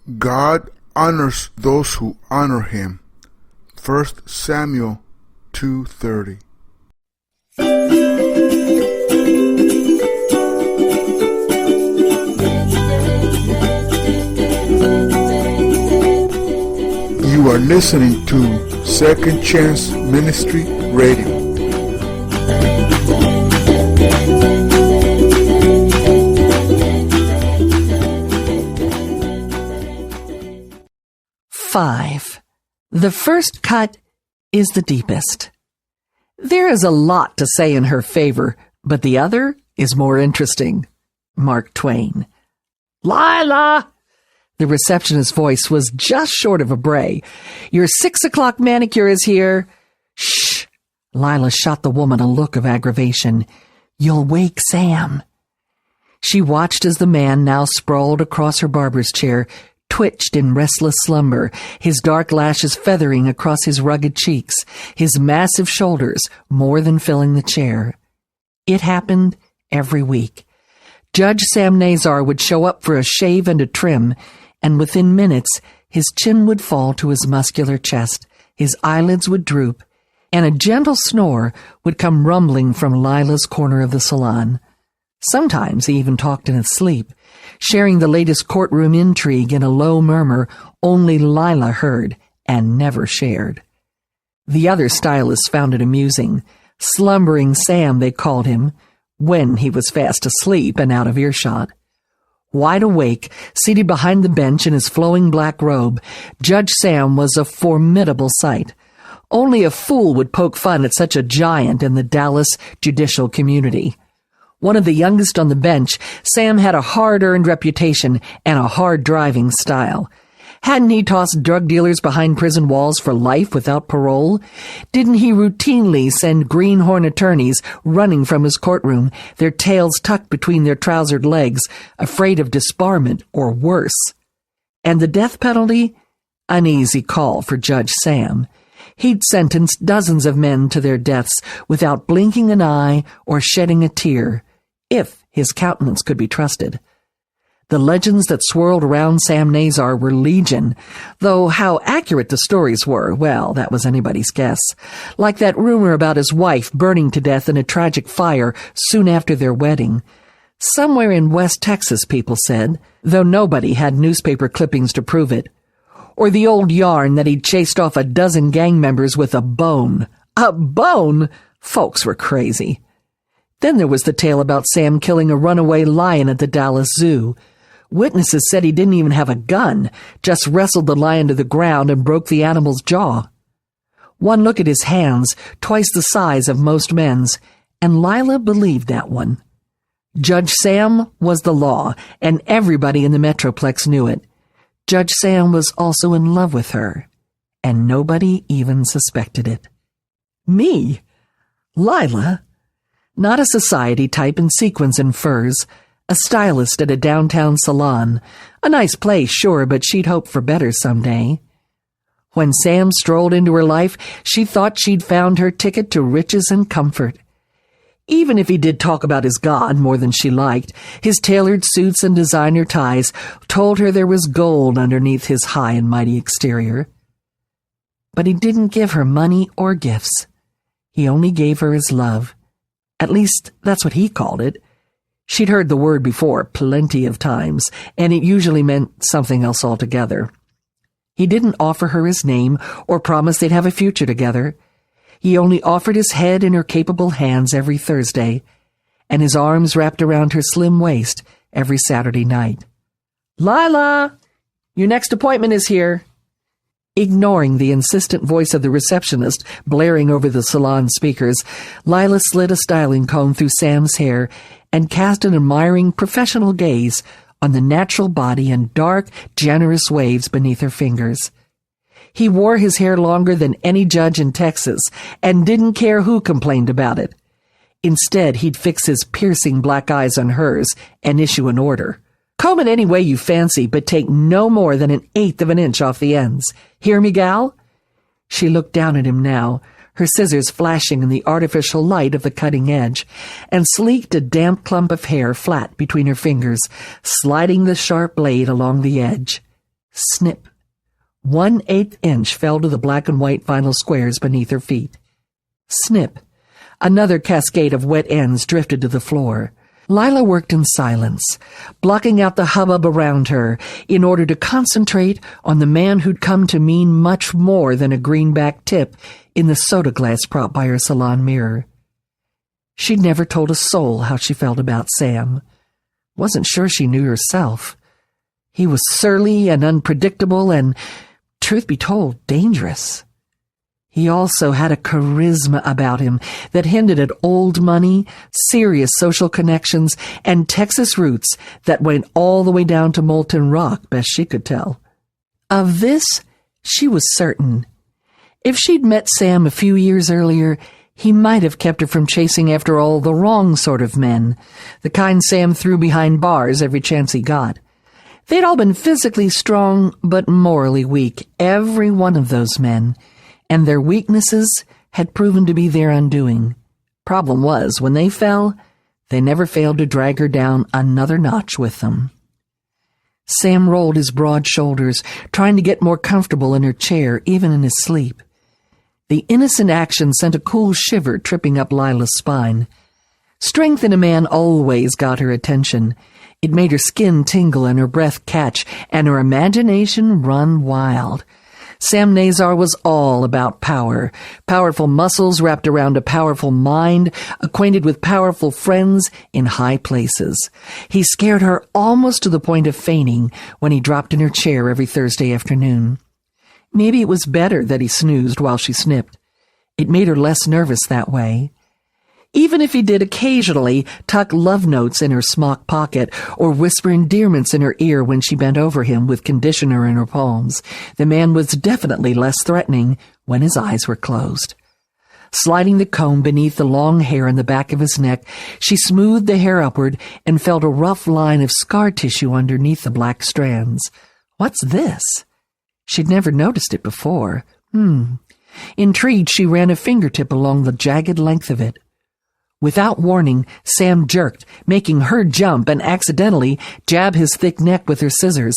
God honors those who honor him. 1 Samuel 2:30. You are listening to Second Chance Ministry Radio. Five. The first cut is the deepest. There is a lot to say in her favor, but the other is more interesting. Mark Twain. Lila! The receptionist's voice was just short of a bray. Your 6 o'clock manicure is here. Shh! Lila shot the woman a look of aggravation. You'll wake Sam. She watched as the man, now sprawled across her barber's chair, twitched in restless slumber, his dark lashes feathering across his rugged cheeks, his massive shoulders more than filling the chair. It happened every week. Judge Sam Nazar would show up for a shave and a trim, and within minutes his chin would fall to his muscular chest, his eyelids would droop, and a gentle snore would come rumbling from Lila's corner of the salon. Sometimes he even talked in his sleep, sharing the latest courtroom intrigue in a low murmur only Lila heard and never shared. The other stylists found it amusing. Slumbering Sam, they called him, when he was fast asleep and out of earshot. Wide awake, seated behind the bench in his flowing black robe, Judge Sam was a formidable sight. Only a fool would poke fun at such a giant in the Dallas judicial community. One of the youngest on the bench, Sam had a hard-earned reputation and a hard-driving style. Hadn't he tossed drug dealers behind prison walls for life without parole? Didn't he routinely send greenhorn attorneys running from his courtroom, their tails tucked between their trousered legs, afraid of disbarment or worse? And the death penalty? An easy call for Judge Sam. He'd sentenced dozens of men to their deaths without blinking an eye or shedding a tear, if his countenance could be trusted. The legends that swirled around Sam Nazar were legion, though how accurate the stories were, well, that was anybody's guess. Like that rumor about his wife burning to death in a tragic fire soon after their wedding. Somewhere in West Texas, people said, though nobody had newspaper clippings to prove it. Or the old yarn that he'd chased off a dozen gang members with a bone. A bone? Folks were crazy. Then there was the tale about Sam killing a runaway lion at the Dallas Zoo. Witnesses said he didn't even have a gun, just wrestled the lion to the ground and broke the animal's jaw. One look at his hands, twice the size of most men's, and Lila believed that one. Judge Sam was the law, and everybody in the Metroplex knew it. Judge Sam was also in love with her, and nobody even suspected it. Me? Lila? Not a society type in sequins and furs, a stylist at a downtown salon. A nice place, sure, but she'd hoped for better someday. When Sam strolled into her life, she thought she'd found her ticket to riches and comfort. Even if he did talk about his God more than she liked, his tailored suits and designer ties told her there was gold underneath his high and mighty exterior. But he didn't give her money or gifts. He only gave her his love. At least, that's what he called it. She'd heard the word before plenty of times, and it usually meant something else altogether. He didn't offer her his name or promise they'd have a future together. He only offered his head in her capable hands every Thursday, and his arms wrapped around her slim waist every Saturday night. Lila, your next appointment is here. Ignoring the insistent voice of the receptionist blaring over the salon speakers, Lila slid a styling comb through Sam's hair and cast an admiring professional gaze on the natural body and dark, generous waves beneath her fingers. He wore his hair longer than any judge in Texas and didn't care who complained about it. Instead, he'd fix his piercing black eyes on hers and issue an order. Comb it any way you fancy, but take no more than 1/8 of an inch off the ends. Hear me, gal? She looked down at him now, her scissors flashing in the artificial light of the cutting edge, and sleeked a damp clump of hair flat between her fingers, sliding the sharp blade along the edge. Snip. 1/8 inch fell to the black and white vinyl squares beneath her feet. Snip. Another cascade of wet ends drifted to the floor. Lila worked in silence, blocking out the hubbub around her in order to concentrate on the man who'd come to mean much more than a greenback tip in the soda glass prop by her salon mirror. She'd never told a soul how she felt about Sam. Wasn't sure she knew herself. He was surly and unpredictable and, truth be told, dangerous. He also had a charisma about him that hinted at old money, serious social connections, and Texas roots that went all the way down to Molten Rock, best she could tell. Of this, she was certain. If she'd met Sam a few years earlier, he might have kept her from chasing after all the wrong sort of men, the kind Sam threw behind bars every chance he got. They'd all been physically strong, but morally weak, every one of those men, and their weaknesses had proven to be their undoing. Problem was, when they fell, they never failed to drag her down another notch with them. Sam rolled his broad shoulders, trying to get more comfortable in her chair, even in his sleep. The innocent action sent a cool shiver tripping up Lila's spine. Strength in a man always got her attention. It made her skin tingle and her breath catch, and her imagination run wild. Sam Nazar was all about power. Powerful muscles wrapped around a powerful mind, acquainted with powerful friends in high places. He scared her almost to the point of fainting when he dropped in her chair every Thursday afternoon. Maybe it was better that he snoozed while she snipped. It made her less nervous that way. Even if he did occasionally tuck love notes in her smock pocket or whisper endearments in her ear when she bent over him with conditioner in her palms, the man was definitely less threatening when his eyes were closed. Sliding the comb beneath the long hair in the back of his neck, she smoothed the hair upward and felt a rough line of scar tissue underneath the black strands. What's this? She'd never noticed it before. Intrigued, she ran a fingertip along the jagged length of it. Without warning, Sam jerked, making her jump and accidentally jab his thick neck with her scissors.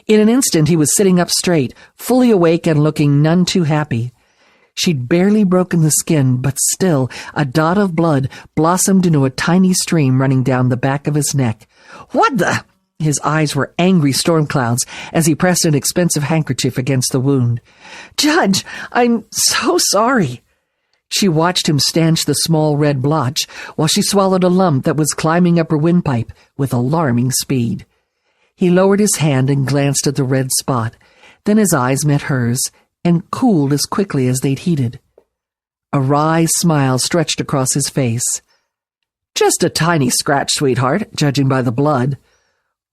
In an instant, he was sitting up straight, fully awake and looking none too happy. She'd barely broken the skin, but still, a dot of blood blossomed into a tiny stream running down the back of his neck. What the? His eyes were angry storm clouds as he pressed an expensive handkerchief against the wound. Judge, I'm so sorry. She watched him stanch the small red blotch while she swallowed a lump that was climbing up her windpipe with alarming speed. He lowered his hand and glanced at the red spot. Then his eyes met hers and cooled as quickly as they'd heated. A wry smile stretched across his face. Just a tiny scratch, sweetheart, judging by the blood.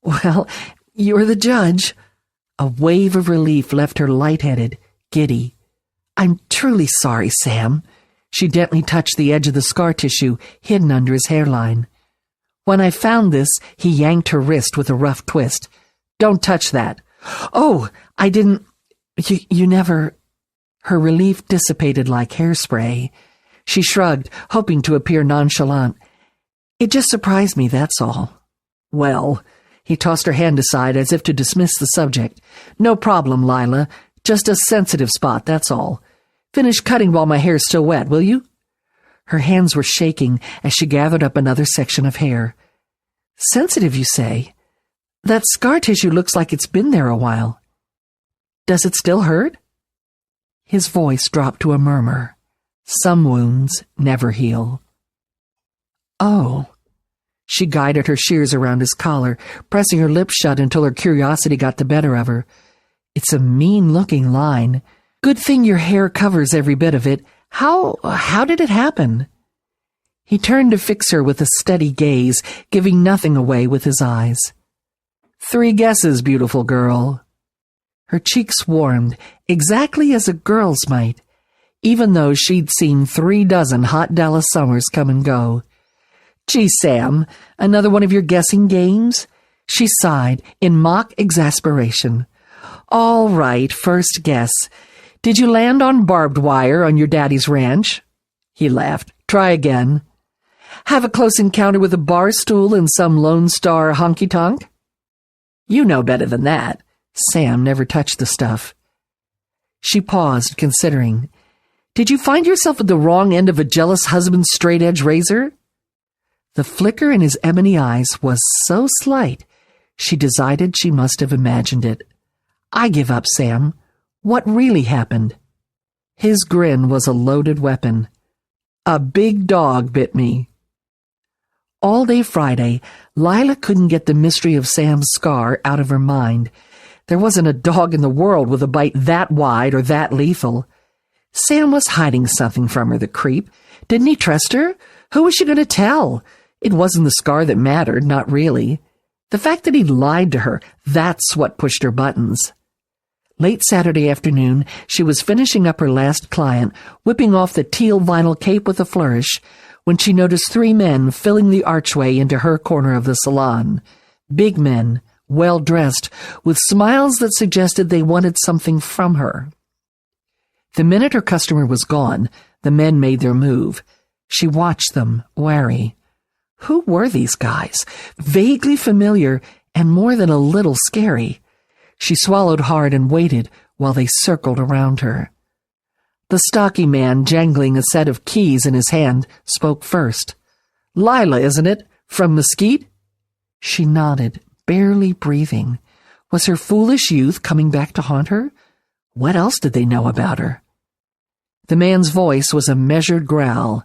Well, you're the judge. A wave of relief left her lightheaded, giddy. I'm truly sorry, Sam. She gently touched the edge of the scar tissue hidden under his hairline. When I found this, he yanked her wrist with a rough twist. Don't touch that. Oh, I didn't... You never... Her relief dissipated like hairspray. She shrugged, hoping to appear nonchalant. It just surprised me, that's all. Well... He tossed her hand aside as if to dismiss the subject. No problem, Lila. Just a sensitive spot, that's all. Finish cutting while my hair's still wet, will you? Her hands were shaking as she gathered up another section of hair. Sensitive, you say? That scar tissue looks like it's been there a while. Does it still hurt? His voice dropped to a murmur. Some wounds never heal. Oh. She guided her shears around his collar, pressing her lips shut until her curiosity got the better of her. It's a mean-looking line. Good thing your hair covers every bit of it. How did it happen? He turned to fix her with a steady gaze, giving nothing away with his eyes. 3 guesses, beautiful girl. Her cheeks warmed, exactly as a girl's might, even though she'd seen 36 hot Dallas summers come and go. Gee, Sam, another one of your guessing games? She sighed in mock exasperation. All right, first guess. Did you land on barbed wire on your daddy's ranch? He laughed. Try again. Have a close encounter with a bar stool in some Lone Star honky-tonk? You know better than that. Sam never touched the stuff. She paused, considering. Did you find yourself at the wrong end of a jealous husband's straight-edge razor? The flicker in his ebony eyes was so slight, she decided she must have imagined it. I give up, Sam. What really happened? His grin was a loaded weapon. A big dog bit me. All day Friday, Lila couldn't get the mystery of Sam's scar out of her mind. There wasn't a dog in the world with a bite that wide or that lethal. Sam was hiding something from her, the creep. Didn't he trust her? Who was she going to tell? It wasn't the scar that mattered, not really. The fact that he'd lied to her, that's what pushed her buttons. Late Saturday afternoon, she was finishing up her last client, whipping off the teal vinyl cape with a flourish, when she noticed 3 men filling the archway into her corner of the salon. Big men, well-dressed, with smiles that suggested they wanted something from her. The minute her customer was gone, the men made their move. She watched them, wary. Who were these guys? Vaguely familiar and more than a little scary. She swallowed hard and waited while they circled around her. The stocky man, jangling a set of keys in his hand, spoke first. Lila, isn't it? From Mesquite? She nodded, barely breathing. Was her foolish youth coming back to haunt her? What else did they know about her? The man's voice was a measured growl.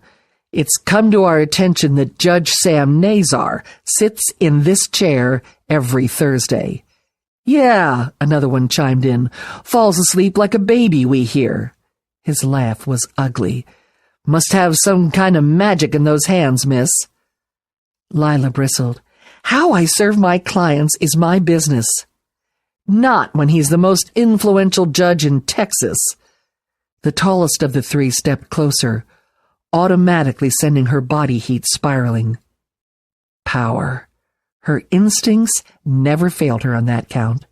It's come to our attention that Judge Sam Nazar sits in this chair every Thursday. Yeah, another one chimed in. Falls asleep like a baby, we hear. His laugh was ugly. Must have some kind of magic in those hands, miss. Lila bristled. How I serve my clients is my business. Not when he's the most influential judge in Texas. The tallest of the 3 stepped closer, automatically sending her body heat spiraling. Power. Her instincts never failed her on that count.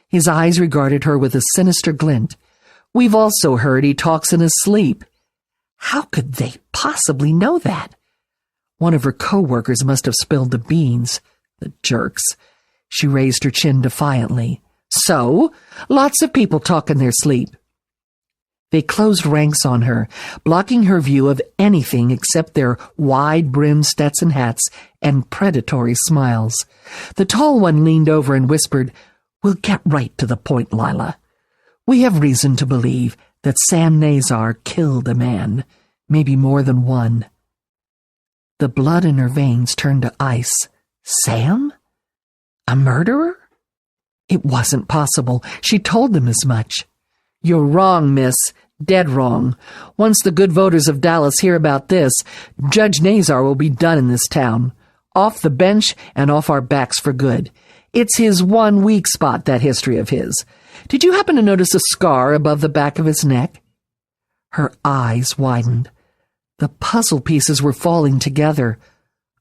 His eyes regarded her with a sinister glint. We've also heard he talks in his sleep. How could they possibly know that? One of her co-workers must have spilled the beans. The jerks. She raised her chin defiantly. So, lots of people talk in their sleep. They closed ranks on her, blocking her view of anything except their wide-brimmed Stetson hats and predatory smiles. The tall one leaned over and whispered, We'll get right to the point, Lila. We have reason to believe that Sam Nazar killed a man, maybe more than one. The blood in her veins turned to ice. Sam? A murderer? It wasn't possible. She told them as much. You're wrong, miss. Dead wrong. Once the good voters of Dallas hear about this, Judge Nazar will be done in this town. Off the bench and off our backs for good. It's his one weak spot, that history of his. Did you happen to notice a scar above the back of his neck? Her eyes widened. The puzzle pieces were falling together.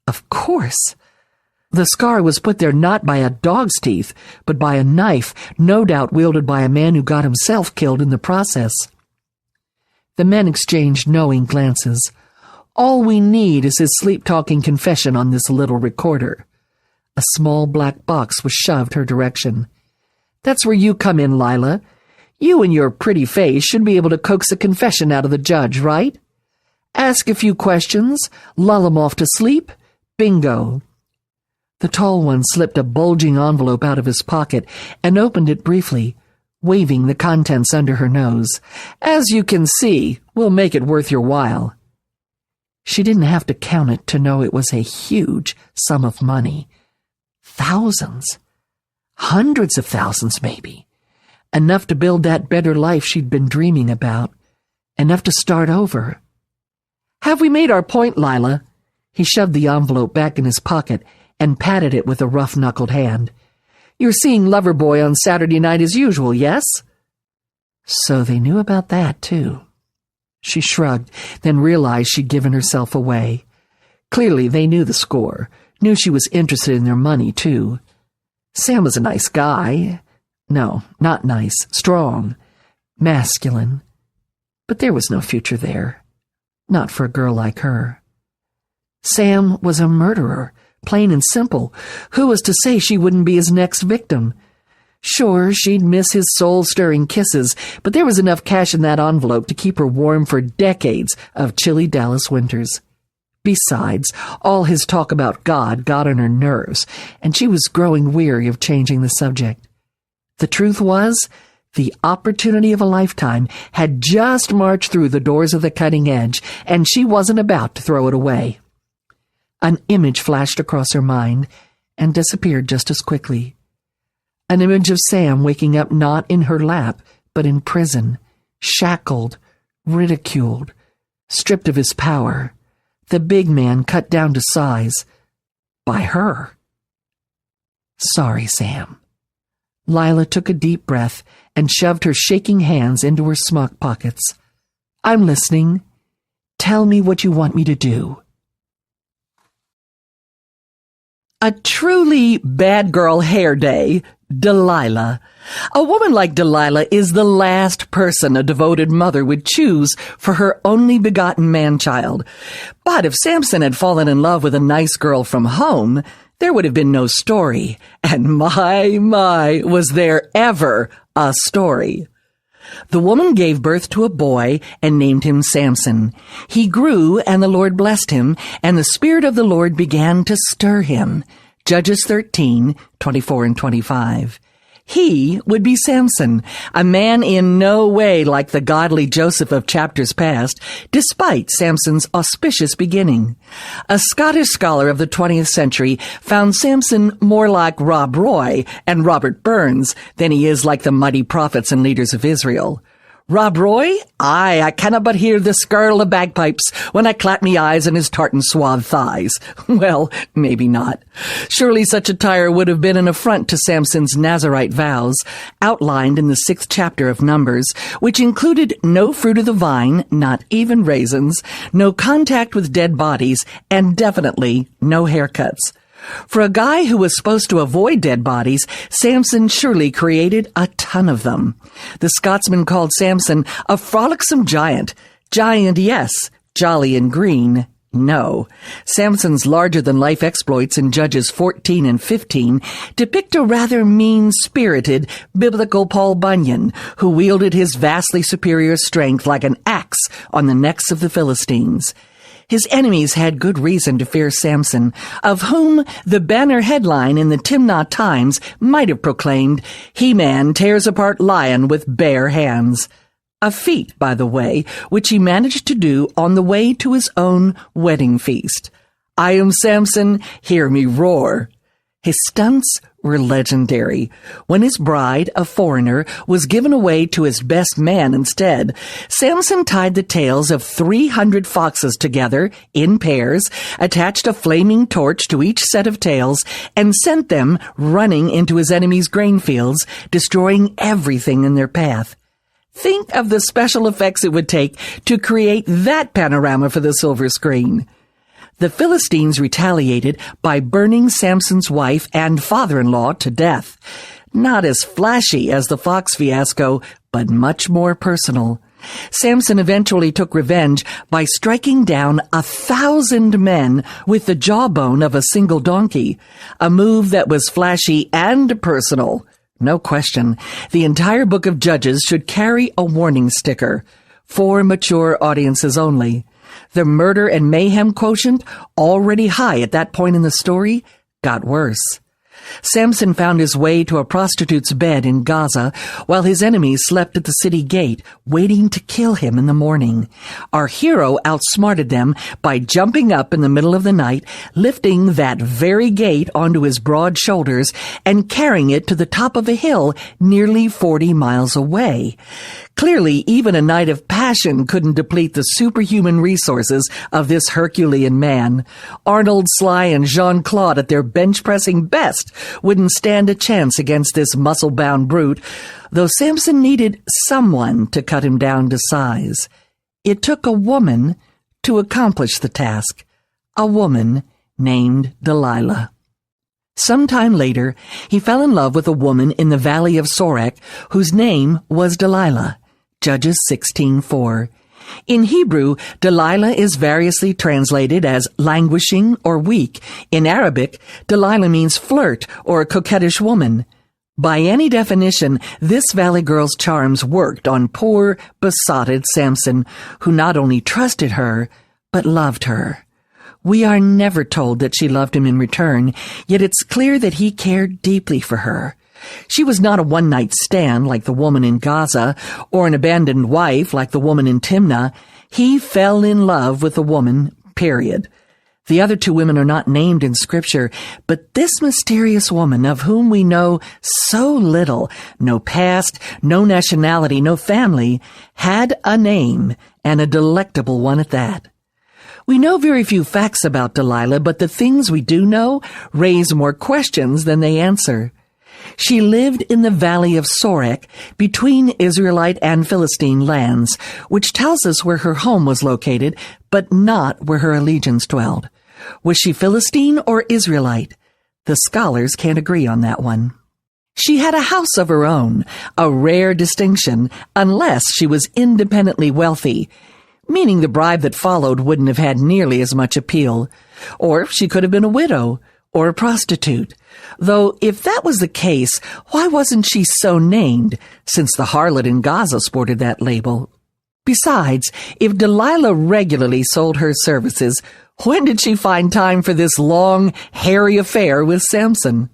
Of course. The scar was put there not by a dog's teeth, but by a knife, no doubt wielded by a man who got himself killed in the process. The men exchanged knowing glances. All we need is his sleep-talking confession on this little recorder. A small black box was shoved her direction. That's where you come in, Lila. You and your pretty face should be able to coax a confession out of the judge, right? Ask a few questions, lull him off to sleep. Bingo. The tall one slipped a bulging envelope out of his pocket and opened it briefly, waving the contents under her nose. As you can see, we'll make it worth your while. She didn't have to count it to know it was a huge sum of money. Thousands. Hundreds of thousands, maybe. Enough to build that better life she'd been dreaming about. Enough to start over. Have we made our point, Lila? He shoved the envelope back in his pocket and patted it with a rough-knuckled hand. You're seeing Loverboy on Saturday night as usual, yes? So they knew about that, too. She shrugged, then realized she'd given herself away. Clearly, they knew the score, knew she was interested in their money, too. Sam was a nice guy. No, not nice, strong, masculine. But there was no future there. Not for a girl like her. Sam was a murderer, plain and simple. Who was to say she wouldn't be his next victim? Sure, she'd miss his soul-stirring kisses, but there was enough cash in that envelope to keep her warm for decades of chilly Dallas winters. Besides, all his talk about God got on her nerves, and she was growing weary of changing the subject. The truth was, the opportunity of a lifetime had just marched through the doors of the cutting edge, and she wasn't about to throw it away. An image flashed across her mind and disappeared just as quickly. An image of Sam waking up not in her lap, but in prison, shackled, ridiculed, stripped of his power, the big man cut down to size by her. Sorry, Sam. Lila took a deep breath and shoved her shaking hands into her smock pockets. I'm listening. Tell me what you want me to do. A truly bad girl hair day, Delilah. A woman like Delilah is the last person a devoted mother would choose for her only begotten man-child. But if Samson had fallen in love with a nice girl from home, there would have been no story. And my, was there ever a story. The woman gave birth to a boy and named him Samson. He grew, and the Lord blessed him, and the Spirit of the Lord began to stir him. Judges 13:24 and 25. He would be Samson, a man in no way like the godly Joseph of chapters past, despite Samson's auspicious beginning. A Scottish scholar of the 20th century found Samson more like Rob Roy and Robert Burns than he is like the mighty prophets and leaders of Israel. Rob Roy? Aye, I cannot but hear the skirl of bagpipes when I clap me eyes on his tartan suave thighs. Well, maybe not. Surely such attire would have been an affront to Samson's Nazirite vows, outlined in the 6th chapter of Numbers, which included no fruit of the vine, not even raisins, no contact with dead bodies, and definitely no haircuts. For a guy who was supposed to avoid dead bodies, Samson surely created a ton of them. The Scotsman called Samson a frolicsome giant. Giant, yes. Jolly and green, no. Samson's larger-than-life exploits in Judges 14 and 15 depict a rather mean-spirited biblical Paul Bunyan, who wielded his vastly superior strength like an axe on the necks of the Philistines. His enemies had good reason to fear Samson, of whom the banner headline in the Timnah Times might have proclaimed, He-Man tears apart lion with bare hands. A feat, by the way, which he managed to do on the way to his own wedding feast. I am Samson, hear me roar. His stunts were legendary. When his bride, a foreigner, was given away to his best man instead, Samson tied the tails of 300 foxes together in pairs, attached a flaming torch to each set of tails, and sent them running into his enemies' grain fields, destroying everything in their path. Think of the special effects it would take to create that panorama for the silver screen. The Philistines retaliated by burning Samson's wife and father-in-law to death. Not as flashy as the Fox fiasco, but much more personal. Samson eventually took revenge by striking down 1,000 men with the jawbone of a single donkey, a move that was flashy and personal. No question, the entire book of Judges should carry a warning sticker. For mature audiences only. The murder and mayhem quotient, already high at that point in the story, got worse. Samson found his way to a prostitute's bed in Gaza while his enemies slept at the city gate, waiting to kill him in the morning. Our hero outsmarted them by jumping up in the middle of the night, lifting that very gate onto his broad shoulders, and carrying it to the top of a hill nearly 40 miles away. Clearly, even a night of passion couldn't deplete the superhuman resources of this Herculean man. Arnold, Sly, and Jean-Claude at their bench-pressing best wouldn't stand a chance against this muscle-bound brute, though Samson needed someone to cut him down to size. It took a woman to accomplish the task, a woman named Delilah. Sometime later, he fell in love with a woman in the valley of Sorek whose name was Delilah. Judges 16:4. In Hebrew, Delilah is variously translated as languishing or weak. In Arabic, Delilah means flirt or a coquettish woman. By any definition, this Valley Girl's charms worked on poor, besotted Samson, who not only trusted her, but loved her. We are never told that she loved him in return, yet it's clear that he cared deeply for her. She was not a one-night stand like the woman in Gaza, or an abandoned wife like the woman in Timnah. He fell in love with the woman, period. The other two women are not named in Scripture, but this mysterious woman of whom we know so little, no past, no nationality, no family, had a name, and a delectable one at that. We know very few facts about Delilah, but the things we do know raise more questions than they answer. She lived in the valley of Sorek, between Israelite and Philistine lands, which tells us where her home was located, but not where her allegiance dwelled. Was she Philistine or Israelite? The scholars can't agree on that one. She had a house of her own, a rare distinction, unless she was independently wealthy, meaning the bribe that followed wouldn't have had nearly as much appeal. Or she could have been a widow, or a prostitute. Though, if that was the case, why wasn't she so named, since the harlot in Gaza sported that label? Besides, if Delilah regularly sold her services, when did she find time for this long, hairy affair with Samson?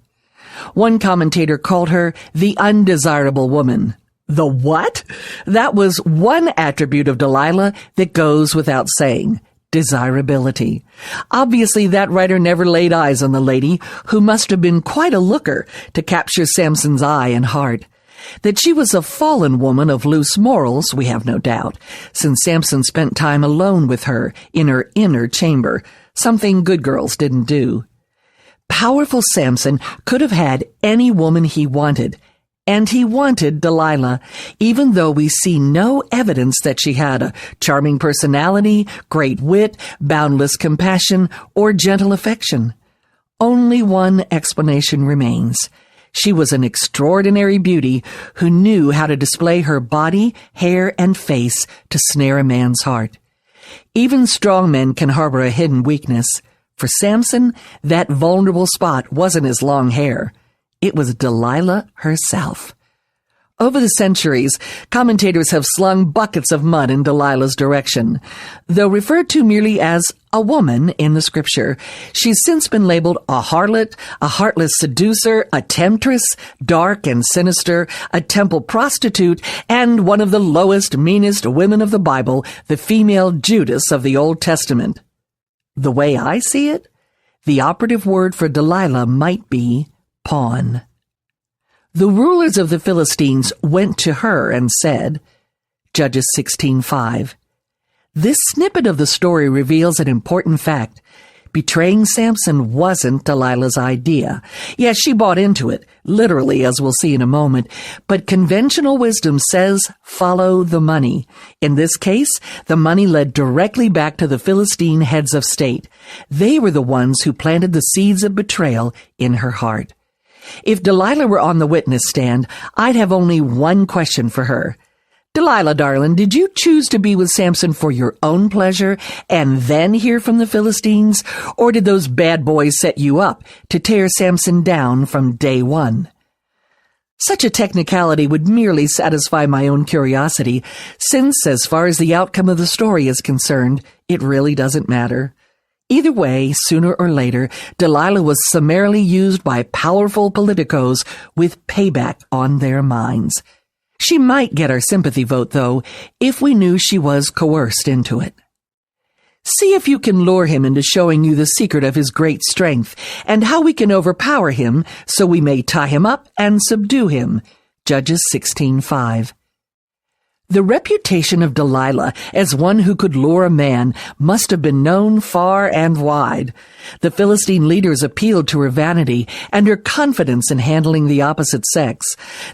One commentator called her the undesirable woman. The what? That was one attribute of Delilah that goes without saying. Desirability. Obviously, that writer never laid eyes on the lady, who must have been quite a looker to capture Samson's eye and heart. That she was a fallen woman of loose morals, we have no doubt, since Samson spent time alone with her in her inner chamber, something good girls didn't do. Powerful Samson could have had any woman he wanted, and he wanted Delilah, even though we see no evidence that she had a charming personality, great wit, boundless compassion, or gentle affection. Only one explanation remains. She was an extraordinary beauty who knew how to display her body, hair, and face to snare a man's heart. Even strong men can harbor a hidden weakness. For Samson, that vulnerable spot wasn't his long hair. It was Delilah herself. Over the centuries, commentators have slung buckets of mud in Delilah's direction. Though referred to merely as a woman in the Scripture, she's since been labeled a harlot, a heartless seducer, a temptress, dark and sinister, a temple prostitute, and one of the lowest, meanest women of the Bible, the female Judas of the Old Testament. The way I see it, the operative word for Delilah might be pawn. The rulers of the Philistines went to her and said, Judges 16:5. This snippet of the story reveals an important fact. Betraying Samson wasn't Delilah's idea. Yes, she bought into it, literally, as we'll see in a moment, but conventional wisdom says follow the money. In this case, the money led directly back to the Philistine heads of state. They were the ones who planted the seeds of betrayal in her heart. If Delilah were on the witness stand, I'd have only one question for her. Delilah, darling, did you choose to be with Samson for your own pleasure and then hear from the Philistines, or did those bad boys set you up to tear Samson down from day one? Such a technicality would merely satisfy my own curiosity, since, as far as the outcome of the story is concerned, it really doesn't matter. Either way, sooner or later, Delilah was summarily used by powerful politicos with payback on their minds. She might get our sympathy vote, though, if we knew she was coerced into it. See if you can lure him into showing you the secret of his great strength, and how we can overpower him so we may tie him up and subdue him. Judges 16:5. The reputation of Delilah as one who could lure a man must have been known far and wide. The Philistine leaders appealed to her vanity and her confidence in handling the opposite sex.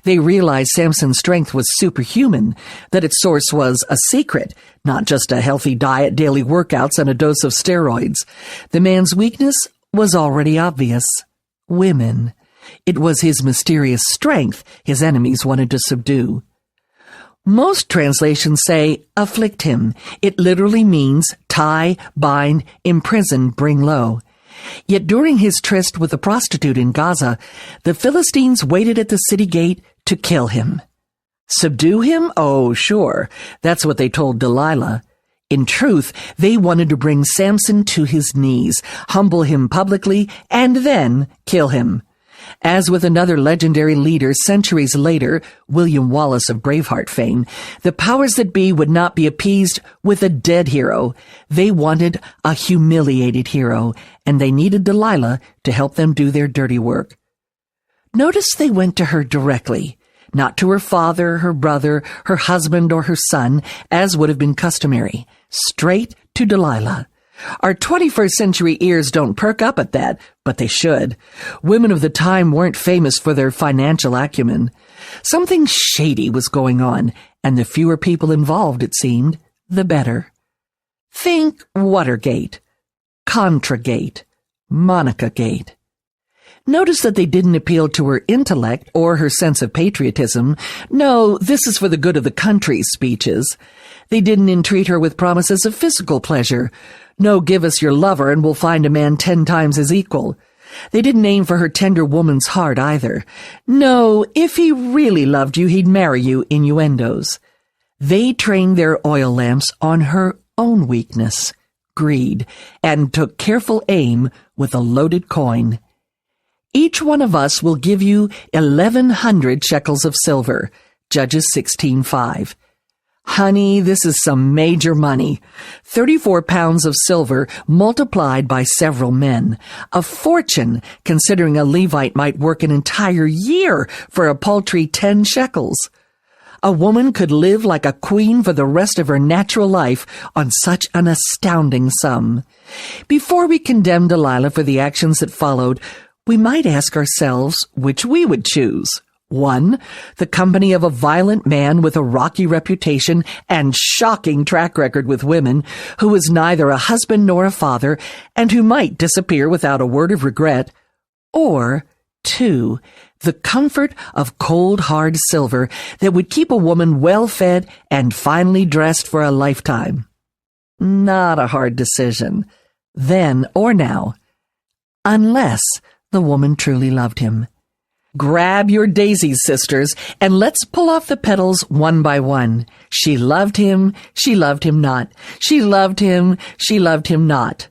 They realized Samson's strength was superhuman, that its source was a secret, not just a healthy diet, daily workouts, and a dose of steroids. The man's weakness was already obvious. Women. It was his mysterious strength his enemies wanted to subdue. Most translations say, afflict him. It literally means tie, bind, imprison, bring low. Yet during his tryst with the prostitute in Gaza, the Philistines waited at the city gate to kill him. Subdue him? Oh, sure. That's what they told Delilah. In truth, they wanted to bring Samson to his knees, humble him publicly, and then kill him. As with another legendary leader centuries later, William Wallace of Braveheart fame, the powers that be would not be appeased with a dead hero. They wanted a humiliated hero, and they needed Delilah to help them do their dirty work. Notice they went to her directly, not to her father, her brother, her husband, or her son, as would have been customary. Straight to Delilah. Our 21st century ears don't perk up at that, but they should. Women of the time weren't famous for their financial acumen. Something shady was going on, and the fewer people involved, it seemed, the better. Think Watergate, Contragate, Monica-gate. Notice that they didn't appeal to her intellect or her sense of patriotism. No, this is for the good of the country speeches. They didn't entreat her with promises of physical pleasure. No, give us your lover and we'll find a man 10 times his equal. They didn't aim for her tender woman's heart either. No, if he really loved you, he'd marry you, innuendos. They trained their oil lamps on her own weakness, greed, and took careful aim with a loaded coin. Each one of us will give you 1,100 shekels of silver, Judges 16:5. Honey, this is some major money. 34 pounds of silver multiplied by several men. A fortune, considering a Levite might work an entire year for a paltry 10 shekels. A woman could live like a queen for the rest of her natural life on such an astounding sum. Before we condemn Delilah for the actions that followed, we might ask ourselves which we would choose. 1. The company of a violent man with a rocky reputation and shocking track record with women, who was neither a husband nor a father, and who might disappear without a word of regret. Or 2. The comfort of cold, hard silver that would keep a woman well-fed and finely dressed for a lifetime. Not a hard decision, then or now, unless the woman truly loved him. Grab your daisies, sisters, and let's pull off the petals one by one. She loved him not. She loved him not.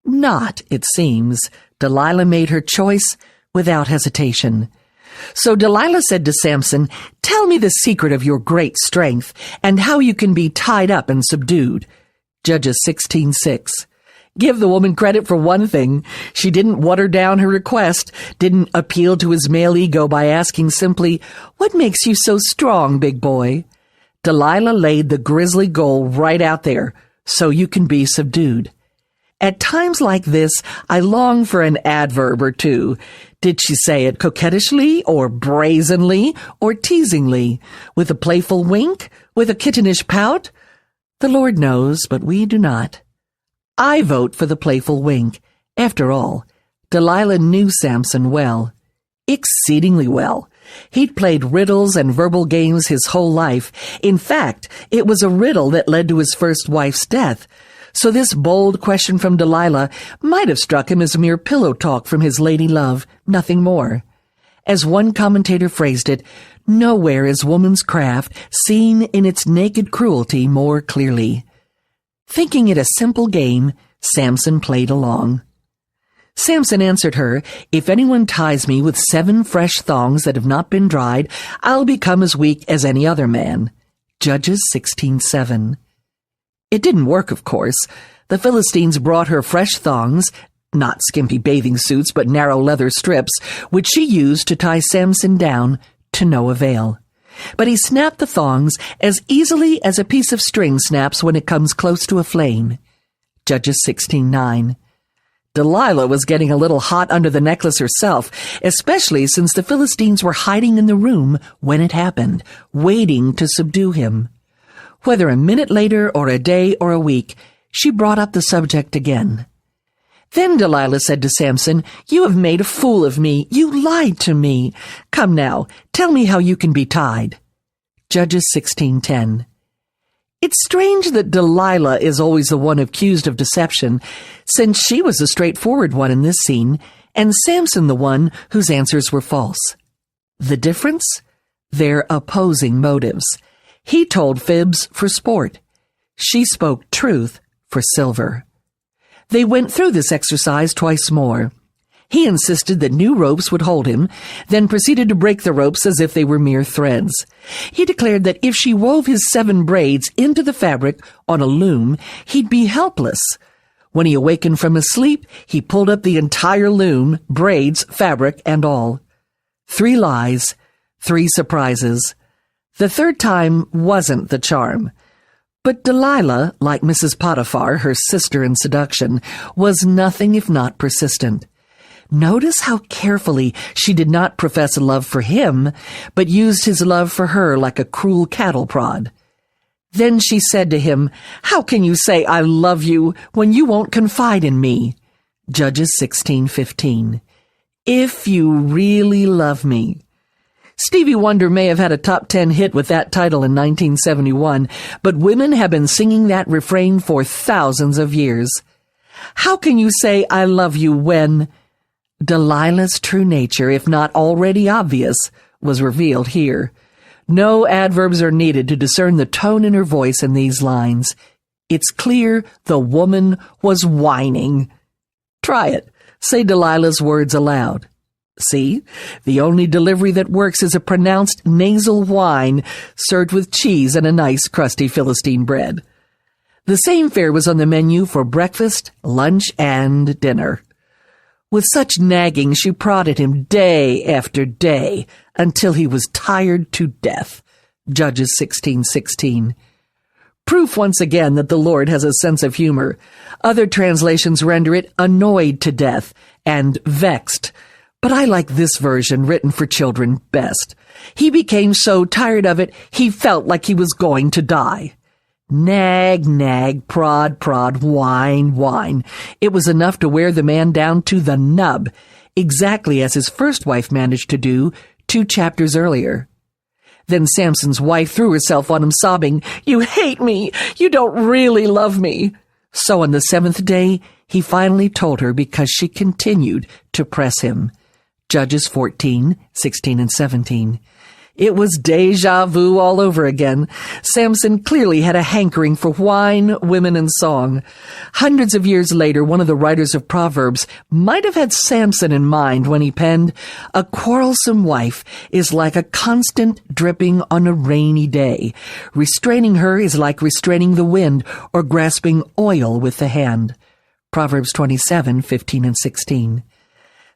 Not, it seems. Delilah made her choice without hesitation. So Delilah said to Samson, "Tell me the secret of your great strength, and how you can be tied up and subdued." Judges 16:6. Give the woman credit for one thing. She didn't water down her request, didn't appeal to his male ego by asking simply, "What makes you so strong, big boy?" Delilah laid the grisly goal right out there, so you can be subdued. At times like this, I long for an adverb or two. Did she say it coquettishly, or brazenly, or teasingly? With a playful wink? With a kittenish pout? The Lord knows, but we do not. I vote for the playful wink. After all, Delilah knew Samson well. Exceedingly well. He'd played riddles and verbal games his whole life. In fact, it was a riddle that led to his first wife's death. So this bold question from Delilah might have struck him as mere pillow talk from his lady love, nothing more. As one commentator phrased it, nowhere is woman's craft seen in its naked cruelty more clearly. Thinking it a simple game, Samson played along. Samson answered her, "If anyone ties me with 7 fresh thongs that have not been dried, I'll become as weak as any other man." Judges 16:7. It didn't work, of course. The Philistines brought her fresh thongs, not skimpy bathing suits, but narrow leather strips, which she used to tie Samson down, to no avail. But he snapped the thongs as easily as a piece of string snaps when it comes close to a flame. Judges 16:9. Delilah was getting a little hot under the necklace herself, especially since the Philistines were hiding in the room when it happened, waiting to subdue him. Whether a minute later or a day or a week, she brought up the subject again. Then Delilah said to Samson, "You have made a fool of me. You lied to me. Come now, tell me how you can be tied." Judges 16:10. It's strange that Delilah is always the one accused of deception, since she was the straightforward one in this scene, and Samson the one whose answers were false. The difference? Their opposing motives. He told fibs for sport. She spoke truth for silver. They went through this exercise twice more. He insisted that new ropes would hold him, then proceeded to break the ropes as if they were mere threads. He declared that if she wove his 7 braids into the fabric on a loom, he'd be helpless. When he awakened from his sleep, he pulled up the entire loom, braids, fabric, and all. 3 lies, 3 surprises. The third time wasn't the charm. But Delilah, like Mrs. Potiphar, her sister in seduction, was nothing if not persistent. Notice how carefully she did not profess a love for him, but used his love for her like a cruel cattle prod. Then she said to him, "How can you say I love you when you won't confide in me?" Judges 16:15. If you really love me. Stevie Wonder may have had a top 10 hit with that title in 1971, but women have been singing that refrain for thousands of years. How can you say I love you when... Delilah's true nature, if not already obvious, was revealed here. No adverbs are needed to discern the tone in her voice in these lines. It's clear the woman was whining. Try it. Say Delilah's words aloud. See? The only delivery that works is a pronounced nasal whine served with cheese and a nice crusty Philistine bread. The same fare was on the menu for breakfast, lunch, and dinner. With such nagging, she prodded him day after day until he was tired to death. Judges 16:16. Proof once again that the Lord has a sense of humor. Other translations render it annoyed to death and vexed, but I like this version written for children best. He became so tired of it, he felt like he was going to die. Nag, nag, prod, prod, whine, whine. It was enough to wear the man down to the nub, exactly as his first wife managed to do 2 chapters earlier. Then Samson's wife threw herself on him, sobbing, "You hate me! You don't really love me!" So on the 7th day, he finally told her because she continued to press him. Judges 14:16 and 17. It was déjà vu all over again. Samson clearly had a hankering for wine, women, and song. Hundreds of years later, one of the writers of Proverbs might have had Samson in mind when he penned, "A quarrelsome wife is like a constant dripping on a rainy day. Restraining her is like restraining the wind or grasping oil with the hand." Proverbs 27:15 and 16.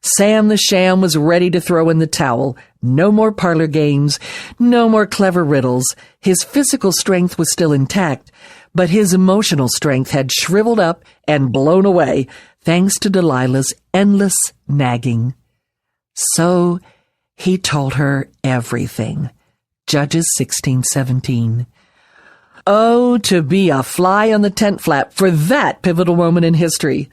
Sam the Sham was ready to throw in the towel. No more parlor games, no more clever riddles. His physical strength was still intact, but his emotional strength had shriveled up and blown away thanks to Delilah's endless nagging. So he told her everything. Judges 16:17. Oh, to be a fly on the tent flap for that pivotal moment in history.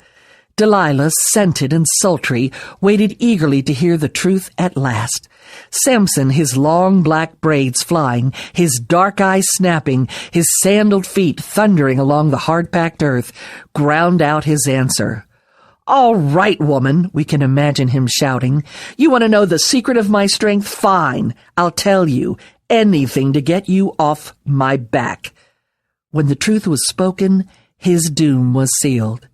Delilah, scented and sultry, waited eagerly to hear the truth at last. Samson, his long black braids flying, his dark eyes snapping, his sandaled feet thundering along the hard-packed earth, ground out his answer. "All right, woman," we can imagine him shouting. "You want to know the secret of my strength? Fine. I'll tell you. Anything to get you off my back." When the truth was spoken, his doom was sealed.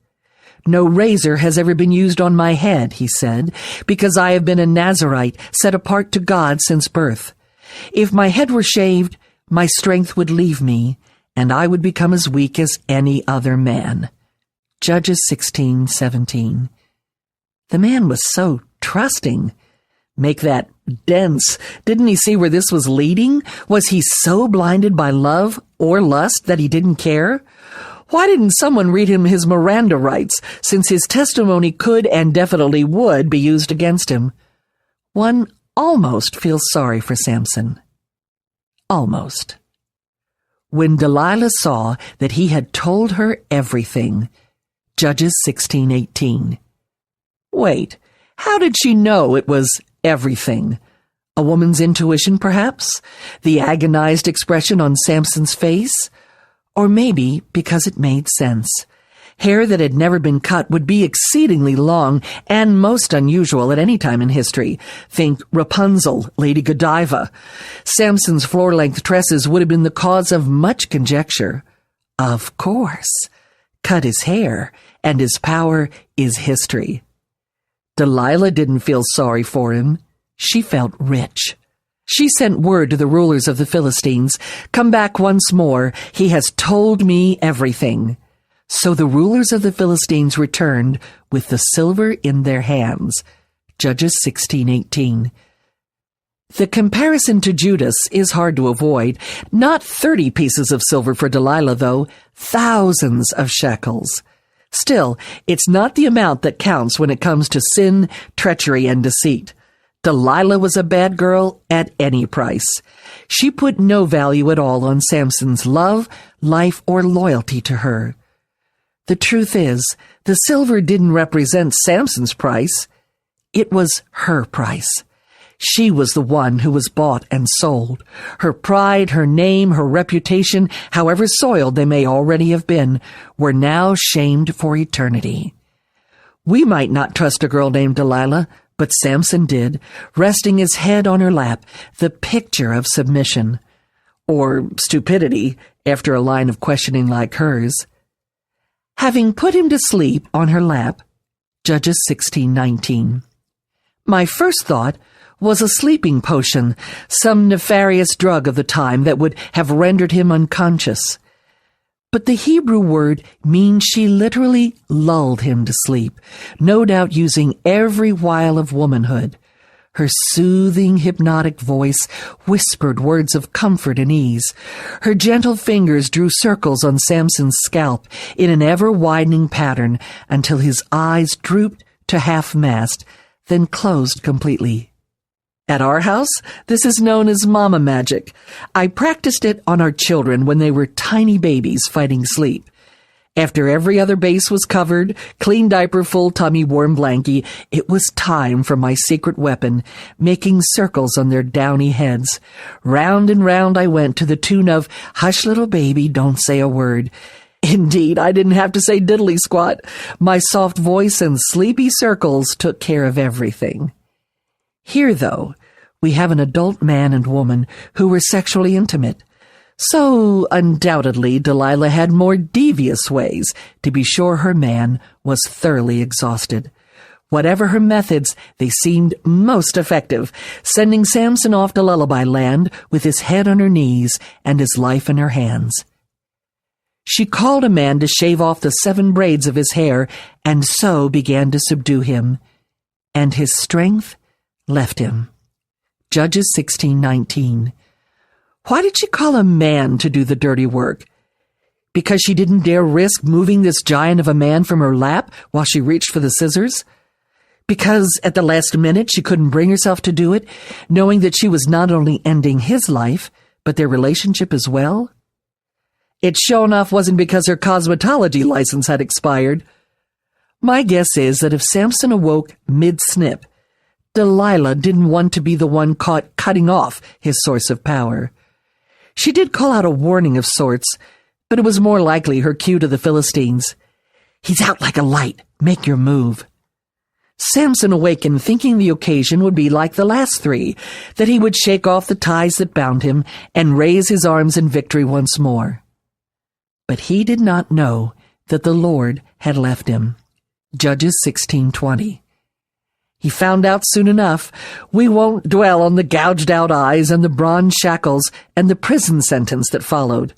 "No razor has ever been used on my head," he said, "because I have been a Nazirite set apart to God since birth. If my head were shaved, my strength would leave me, and I would become as weak as any other man." Judges 16:17. The man was so trusting. Make that dense. Didn't he see where this was leading? Was he so blinded by love or lust that he didn't care? Why didn't someone read him his Miranda rights, since his testimony could and definitely would be used against him? One almost feels sorry for Samson. Almost. When Delilah saw that he had told her everything, Judges 16:18. Wait, how did she know it was everything? A woman's intuition, perhaps? The agonized expression on Samson's face? Or maybe because it made sense. Hair that had never been cut would be exceedingly long and most unusual at any time in history. Think Rapunzel, Lady Godiva. Samson's floor-length tresses would have been the cause of much conjecture. Of course. Cut his hair, and his power is history. Delilah didn't feel sorry for him. She felt rich. She sent word to the rulers of the Philistines, "Come back once more. He has told me everything." So the rulers of the Philistines returned with the silver in their hands. Judges 16:18. The comparison to Judas is hard to avoid. Not 30 pieces of silver for Delilah, though, thousands of shekels. Still, it's not the amount that counts when it comes to sin, treachery, and deceit. Delilah was a bad girl at any price. She put no value at all on Samson's love, life, or loyalty to her. The truth is, the silver didn't represent Samson's price. It was her price. She was the one who was bought and sold. Her pride, her name, her reputation, however soiled they may already have been, were now shamed for eternity. We might not trust a girl named Delilah, but Samson did, resting his head on her lap, the picture of submission. Or stupidity, after a line of questioning like hers. Having put him to sleep on her lap, Judges 16:19. My first thought was a sleeping potion, some nefarious drug of the time that would have rendered him unconscious. But the Hebrew word means she literally lulled him to sleep, no doubt using every wile of womanhood. Her soothing, hypnotic voice whispered words of comfort and ease. Her gentle fingers drew circles on Samson's scalp in an ever-widening pattern until his eyes drooped to half-mast, then closed completely. At our house, this is known as mama magic. I practiced it on our children when they were tiny babies fighting sleep. After every other base was covered, clean diaper, full tummy, warm blankie, it was time for my secret weapon, making circles on their downy heads. Round and round I went to the tune of "Hush, little baby, don't say a word." Indeed, I didn't have to say diddly squat. My soft voice and sleepy circles took care of everything. Here, though, we have an adult man and woman who were sexually intimate. So, undoubtedly, Delilah had more devious ways to be sure her man was thoroughly exhausted. Whatever her methods, they seemed most effective, sending Samson off to lullaby land with his head on her knees and his life in her hands. She called a man to shave off the 7 braids of his hair, and so began to subdue him. And his strength left him. Judges 16:19. Why did she call a man to do the dirty work? Because she didn't dare risk moving this giant of a man from her lap while she reached for the scissors? Because at the last minute she couldn't bring herself to do it, knowing that she was not only ending his life, but their relationship as well? It sure enough wasn't because her cosmetology license had expired. My guess is that if Samson awoke mid-snip, Delilah didn't want to be the one caught cutting off his source of power. She did call out a warning of sorts, but it was more likely her cue to the Philistines. "He's out like a light. Make your move." Samson awakened thinking the occasion would be like the last 3, that he would shake off the ties that bound him and raise his arms in victory once more. But he did not know that the Lord had left him. Judges 16:20. He found out soon enough. We won't dwell on the gouged-out eyes and the bronze shackles and the prison sentence that followed.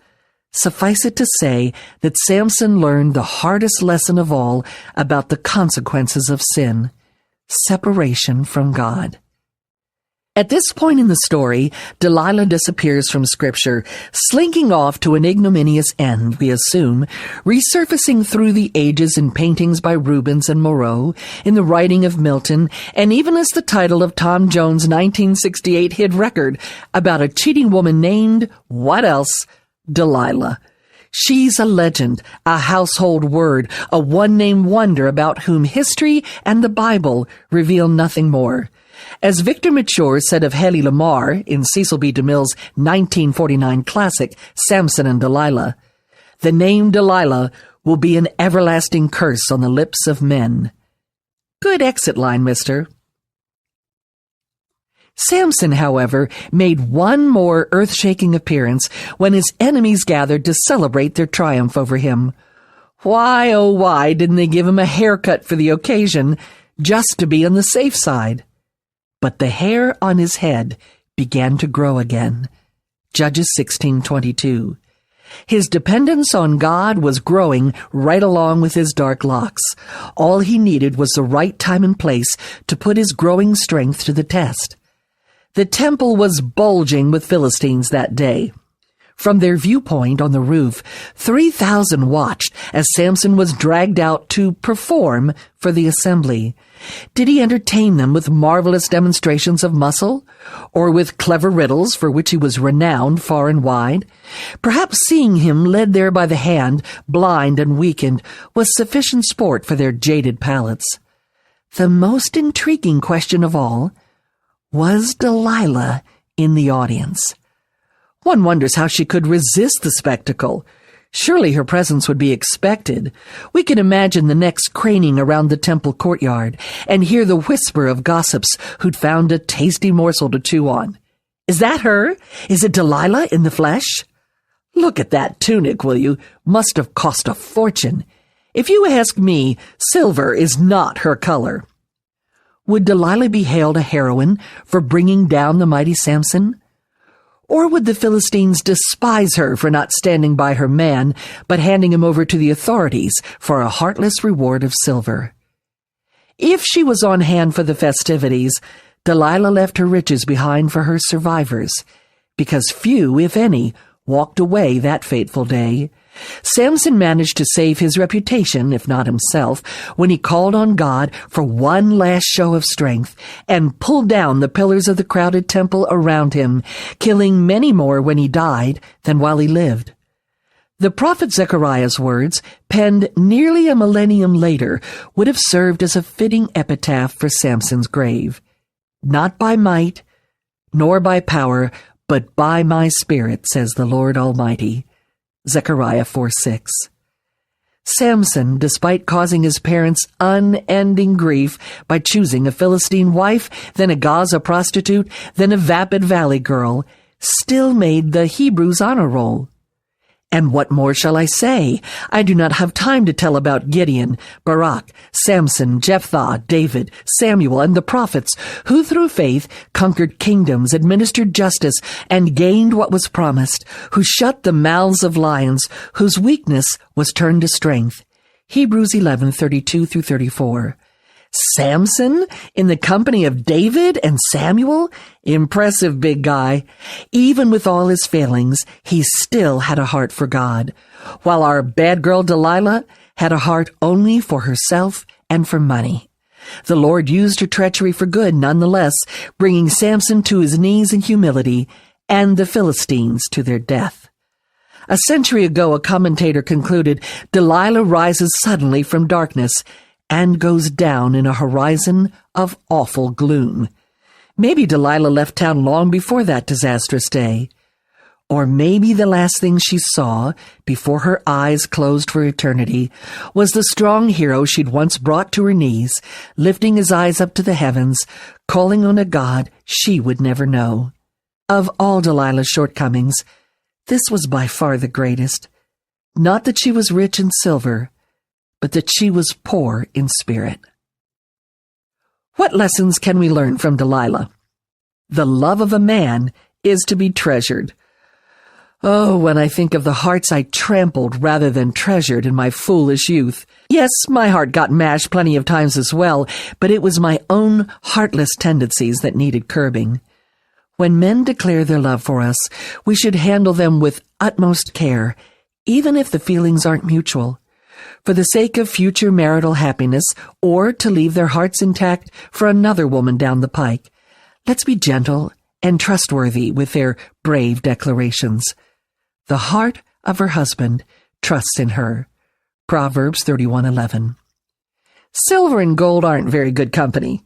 Suffice it to say that Samson learned the hardest lesson of all about the consequences of sin: separation from God. At this point in the story, Delilah disappears from Scripture, slinking off to an ignominious end, we assume, resurfacing through the ages in paintings by Rubens and Moreau, in the writing of Milton, and even as the title of Tom Jones' 1968 hit record about a cheating woman named, what else? Delilah. She's a legend, a household word, a one-name wonder about whom history and the Bible reveal nothing more. As Victor Mature said of Hedy Lamarr in Cecil B. DeMille's 1949 classic, Samson and Delilah, The name Delilah will be an everlasting curse on the lips of men. Good exit line, mister. Samson, however, made one more earth-shaking appearance when his enemies gathered to celebrate their triumph over him. Why, oh why, didn't they give him a haircut for the occasion, just to be on the safe side? But the hair on his head began to grow again. Judges 16:22. His dependence on God was growing right along with his dark locks. All he needed was the right time and place to put his growing strength to the test. The temple was bulging with Philistines that day. From their viewpoint on the roof, 3,000 watched as Samson was dragged out to perform for the assembly. Did he entertain them with marvelous demonstrations of muscle, or with clever riddles for which he was renowned far and wide? Perhaps seeing him led there by the hand, blind and weakened, was sufficient sport for their jaded palates. The most intriguing question of all, was Delilah in the audience? One wonders how she could resist the spectacle. Surely her presence would be expected. We can imagine the necks craning around the temple courtyard and hear the whisper of gossips who'd found a tasty morsel to chew on. Is that her? Is it Delilah in the flesh? Look at that tunic, will you? Must have cost a fortune. If you ask me, silver is not her color. Would Delilah be hailed a heroine for bringing down the mighty Samson? Or would the Philistines despise her for not standing by her man, but handing him over to the authorities for a heartless reward of silver? If she was on hand for the festivities, Delilah left her riches behind for her survivors, because few, if any, walked away that fateful day. Samson managed to save his reputation, if not himself, when he called on God for one last show of strength and pulled down the pillars of the crowded temple around him, killing many more when he died than while he lived. The prophet Zechariah's words, penned nearly a millennium later, would have served as a fitting epitaph for Samson's grave. Not by might, nor by power, but by my spirit, says the Lord Almighty. Zechariah 4:6. Samson, despite causing his parents unending grief by choosing a Philistine wife, then a Gaza prostitute, then a vapid valley girl, still made the Hebrews' honor roll. And what more shall I say? I do not have time to tell about Gideon, Barak, Samson, Jephthah, David, Samuel, and the prophets, who through faith conquered kingdoms, administered justice, and gained what was promised, who shut the mouths of lions, whose weakness was turned to strength. Hebrews 11:32-34. Samson in the company of David and Samuel? Impressive big guy. Even with all his failings, he still had a heart for God, while our bad girl Delilah had a heart only for herself and for money. The Lord used her treachery for good nonetheless, bringing Samson to his knees in humility and the Philistines to their death. A century ago, a commentator concluded, Delilah rises suddenly from darkness and goes down in a horizon of awful gloom. Maybe Delilah left town long before that disastrous day. Or maybe the last thing she saw, before her eyes closed for eternity, was the strong hero she'd once brought to her knees, lifting his eyes up to the heavens, calling on a God she would never know. Of all Delilah's shortcomings, this was by far the greatest. Not that she was rich in silver, but that she was poor in spirit. What lessons can we learn from Delilah? The love of a man is to be treasured. Oh, when I think of the hearts I trampled rather than treasured in my foolish youth. Yes, my heart got mashed plenty of times as well, but it was my own heartless tendencies that needed curbing. When men declare their love for us, we should handle them with utmost care, even if the feelings aren't mutual. For the sake of future marital happiness, or to leave their hearts intact for another woman down the pike, let's be gentle and trustworthy with their brave declarations. The heart of her husband trusts in her. Proverbs 31:11. Silver and gold aren't very good company.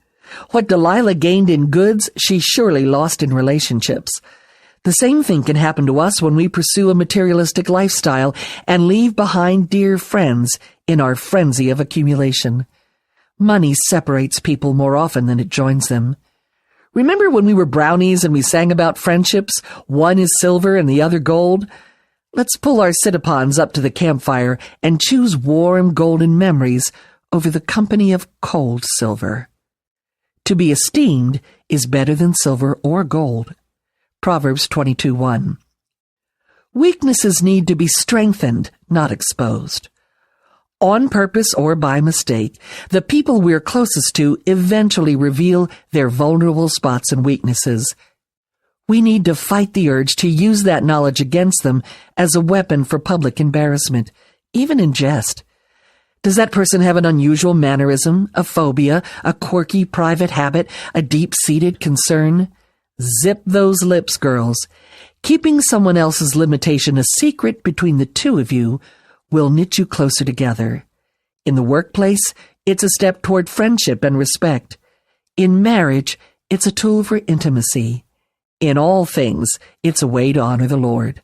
What Delilah gained in goods, she surely lost in relationships. The same thing can happen to us when we pursue a materialistic lifestyle and leave behind dear friends in our frenzy of accumulation. Money separates people more often than it joins them. Remember when we were brownies and we sang about friendships? One is silver and the other gold. Let's pull our citipons up to the campfire and choose warm golden memories over the company of cold silver. To be esteemed is better than silver or gold. Proverbs 22:1. Weaknesses need to be strengthened, not exposed. On purpose or by mistake, the people we're closest to eventually reveal their vulnerable spots and weaknesses. We need to fight the urge to use that knowledge against them as a weapon for public embarrassment, even in jest. Does that person have an unusual mannerism, a phobia, a quirky private habit, a deep-seated concern? Zip those lips, girls. Keeping someone else's limitation a secret between the two of you will knit you closer together. In the workplace, it's a step toward friendship and respect. In marriage, it's a tool for intimacy. In all things, it's a way to honor the Lord.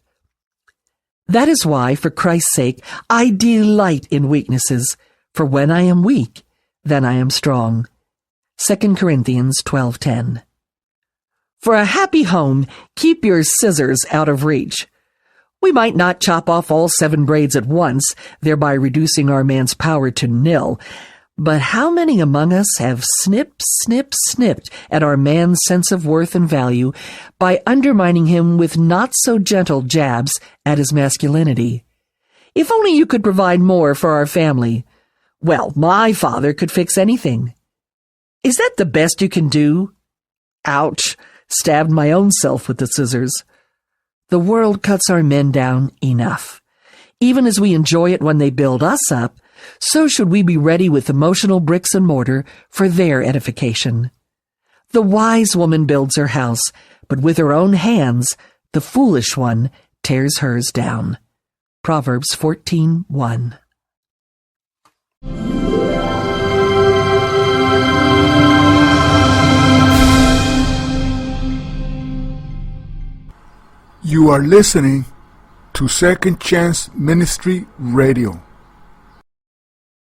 That is why, for Christ's sake, I delight in weaknesses, for when I am weak, then I am strong. 2 Corinthians 12:10. For a happy home, keep your scissors out of reach. We might not chop off all 7 braids at once, thereby reducing our man's power to nil. But how many among us have snipped at our man's sense of worth and value by undermining him with not-so-gentle jabs at his masculinity? If only you could provide more for our family. Well, my father could fix anything. Is that the best you can do? Ouch! Stabbed my own self with the scissors. The world cuts our men down enough. Even as we enjoy it when they build us up, so should we be ready with emotional bricks and mortar for their edification. The wise woman builds her house, but with her own hands, the foolish one tears hers down. Proverbs 14:1. You are listening to Second Chance Ministry Radio.